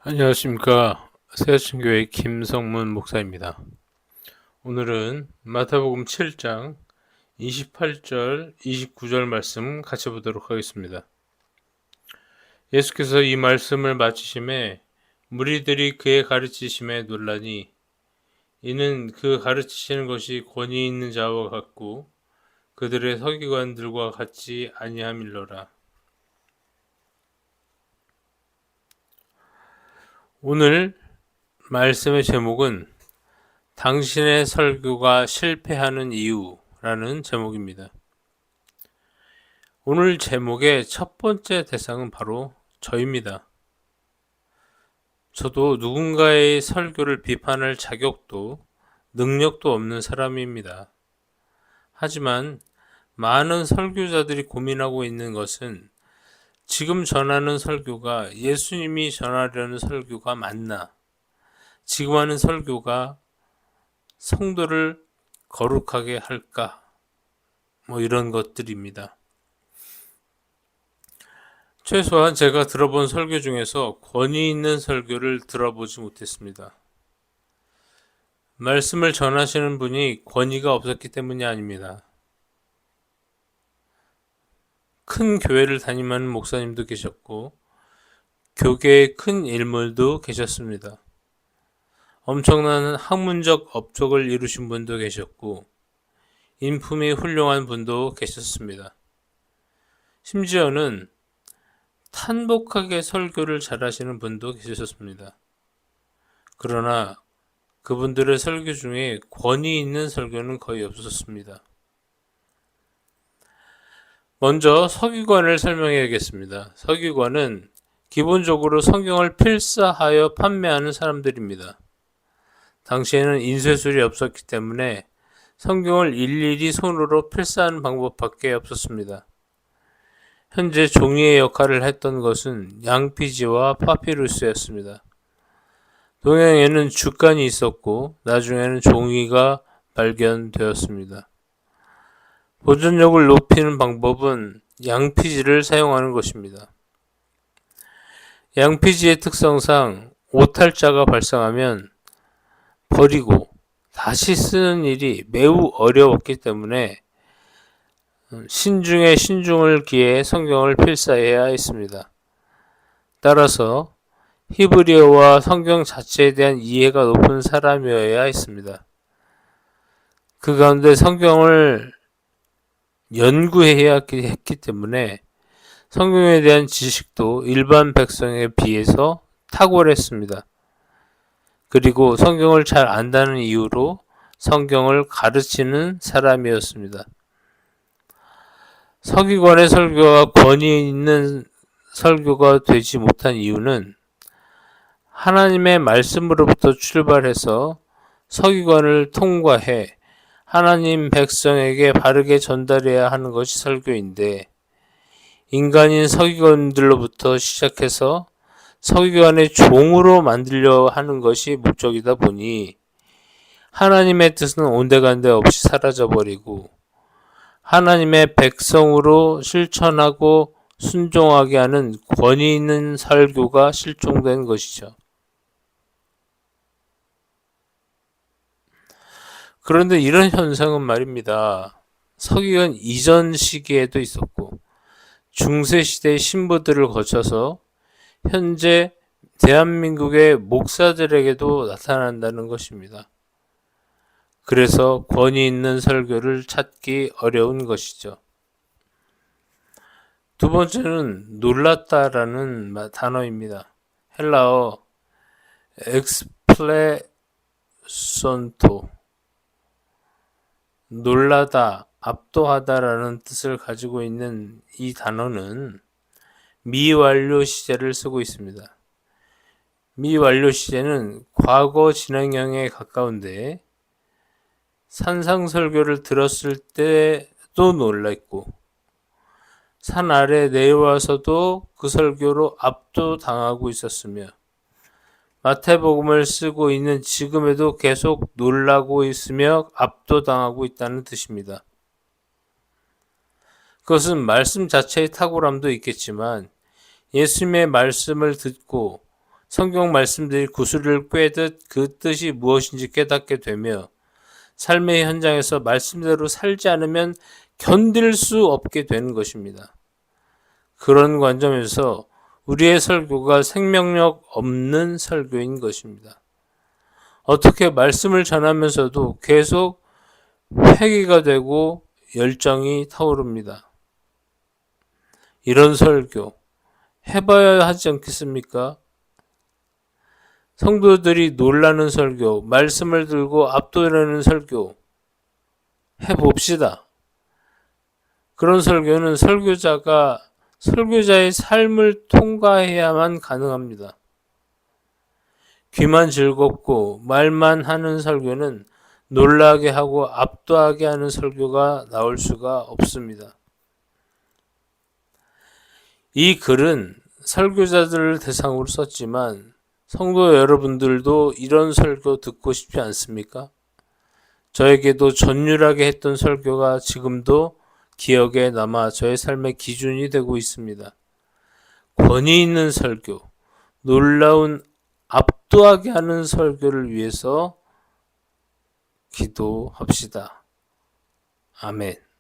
안녕하십니까. 새아침교회 김성문 목사입니다. 오늘은 마태복음 7장 28절, 29절 말씀 같이 보도록 하겠습니다. 예수께서 이 말씀을 마치심에 무리들이 그의 가르치심에 놀라니 이는 그 가르치시는 것이 권위 있는 자와 같고 그들의 서기관들과 같지 아니함일러라. 오늘 말씀의 제목은 당신의 설교가 실패하는 이유라는 제목입니다. 오늘 제목의 첫 번째 대상은 바로 저입니다. 저도 누군가의 설교를 비판할 자격도 능력도 없는 사람입니다. 하지만 많은 설교자들이 고민하고 있는 것은 지금 전하는 설교가 예수님이 전하려는 설교가 맞나? 지금 하는 설교가 성도를 거룩하게 할까? 이런 것들입니다. 최소한 제가 들어본 설교 중에서 권위 있는 설교를 들어보지 못했습니다. 말씀을 전하시는 분이 권위가 없었기 때문이 아닙니다. 큰 교회를 다니는 목사님도 계셨고 교계의 큰 인물도 계셨습니다. 엄청난 학문적 업적을 이루신 분도 계셨고 인품이 훌륭한 분도 계셨습니다. 심지어는 탄복하게 설교를 잘하시는 분도 계셨습니다. 그러나 그분들의 설교 중에 권위 있는 설교는 거의 없었습니다. 먼저 서기관을 설명해야겠습니다. 서기관은 기본적으로 성경을 필사하여 판매하는 사람들입니다. 당시에는 인쇄술이 없었기 때문에 성경을 일일이 손으로 필사하는 방법밖에 없었습니다. 현재 종이의 역할을 했던 것은 양피지와 파피루스였습니다. 동양에는 주간이 있었고 나중에는 종이가 발견되었습니다. 보존력을 높이는 방법은 양피지를 사용하는 것입니다. 양피지의 특성상 오탈자가 발생하면 버리고 다시 쓰는 일이 매우 어려웠기 때문에 신중에 신중을 기해 성경을 필사해야 했습니다. 따라서 히브리어와 성경 자체에 대한 이해가 높은 사람이어야 했습니다. 그 가운데 성경을 연구해야 했기 때문에 성경에 대한 지식도 일반 백성에 비해서 탁월했습니다. 그리고 성경을 잘 안다는 이유로 성경을 가르치는 사람이었습니다. 서기관의 설교가 권위 있는 설교가 되지 못한 이유는 하나님의 말씀으로부터 출발해서 서기관을 통과해 하나님 백성에게 바르게 전달해야 하는 것이 설교인데 인간인 서기관들로부터 시작해서 서기관의 종으로 만들려 하는 것이 목적이다 보니 하나님의 뜻은 온데간데 없이 사라져버리고 하나님의 백성으로 실천하고 순종하게 하는 권위 있는 설교가 실종된 것이죠. 그런데 이런 현상은 말입니다. 서기관 이전 시기에도 있었고 중세시대의 신부들을 거쳐서 현재 대한민국의 목사들에게도 나타난다는 것입니다. 그래서 권위 있는 설교를 찾기 어려운 것이죠. 두 번째는 놀랐다라는 단어입니다. 헬라어 엑스플레손토 놀라다, 압도하다라는 뜻을 가지고 있는 이 단어는 미완료 시제를 쓰고 있습니다. 미완료 시제는 과거 진행형에 가까운데 산상설교를 들었을 때도 놀랐고 산 아래 내려와서도 그 설교로 압도당하고 있었으며 마태복음을 쓰고 있는 지금에도 계속 놀라고 있으며 압도당하고 있다는 뜻입니다. 그것은 말씀 자체의 탁월함도 있겠지만 예수님의 말씀을 듣고 성경 말씀들이 구슬을 꿰듯 그 뜻이 무엇인지 깨닫게 되며 삶의 현장에서 말씀대로 살지 않으면 견딜 수 없게 되는 것입니다. 그런 관점에서 우리의 설교가 생명력 없는 설교인 것입니다. 어떻게 말씀을 전하면서도 계속 회개가 되고 열정이 타오릅니다. 이런 설교 해봐야 하지 않겠습니까? 성도들이 놀라는 설교, 말씀을 들고 압도하는 설교 해봅시다. 그런 설교는 설교자의 삶을 통과해야만 가능합니다. 귀만 즐겁고 말만 하는 설교는 놀라게 하고 압도하게 하는 설교가 나올 수가 없습니다. 이 글은 설교자들을 대상으로 썼지만 성도 여러분들도 이런 설교 듣고 싶지 않습니까? 저에게도 전율하게 했던 설교가 지금도 기억에 남아 저의 삶의 기준이 되고 있습니다. 권위 있는 설교, 놀라운 압도하게 하는 설교를 위해서 기도합시다. 아멘.